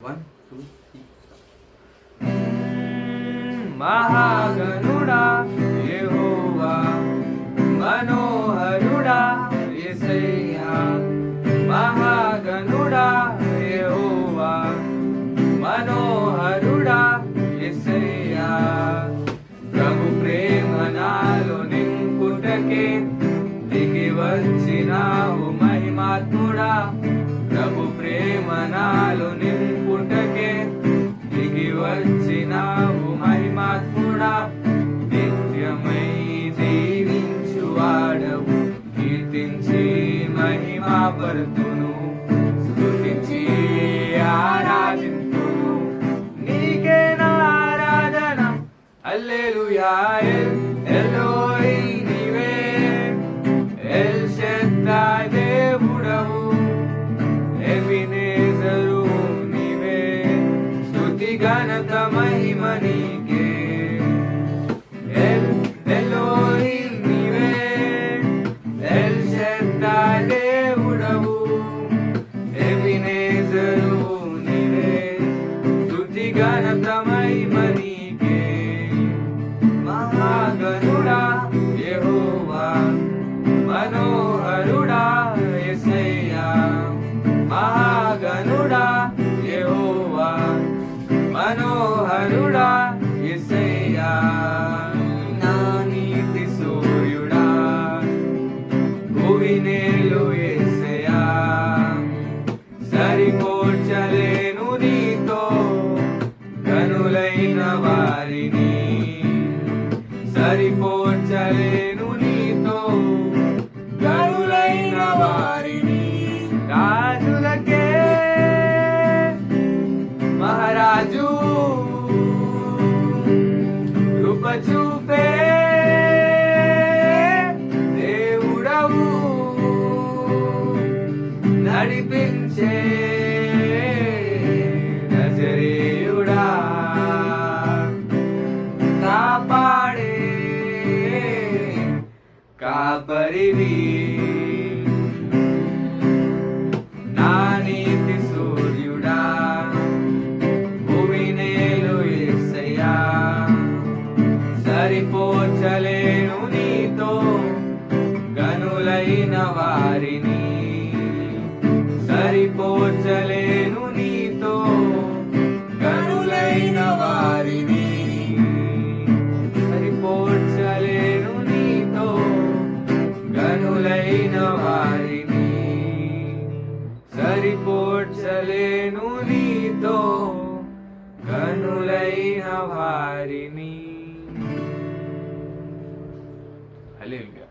1, 2, 3. మహాగణుడా యెహోవా మనోహరుడా యేసయ్యా మహాగణుడా యెహోవా మనోహరుడా యేసయ్యా ప్రభు ప్రేమ నాలో నింపుటకే దిగి వచ్చినావు మహిమాత్ముడా ప్రభు ప్రేమ నాలో నింపుటకే దిగి వచ్చినావు మహిమాత్ముడా నిత్యమై దీవించువాడవు కీర్తించి మహిమాపరుతును స్తుతించి ఆరాధింతును నీకే నా ఆరాధన హల్లెలూయా ఎలోహీ నీవే ఎల్ షద్దాయ్ దేవుడవు ఎబినేజరు నీవే స్తుతి ఘనత మహిమ నీకే ఎలోహీ నీవే ఎల్ షద్దాయ్ దేవుడవు ఎబినేజరు నీవే స్తుతి ఘనత మహిమ నీకే మహాగణుడా యెహోవా మనోహరుడా యేసయ్యా మహాగణుడా యెహోవా మనోహరుడా యేసయ్యా నా నీతి సూర్యుడా భువినేలు యేసయ్యా సరిపోల్చలేను నీతో కనులైన వారిని సరిపోల్చలేను నీతో కనులైన వారిని రాజులకే మహారాజు కృప చూపే దేవుడవు నడిపించే నజరేయుడా కాపాడే కాపరివి నా నీతి సూర్యుడా భువినేలు యేసయ్యా సరిపోల్చలేను నీతో గనులైన వారిని సరిపోల్చలేను నీతో గనులైన వారిని సరిపోల్చలేను నీతో గనులైన వారిని సరిపోల్చలేను నీతో గనులైన వారిని హల్లెలూయా.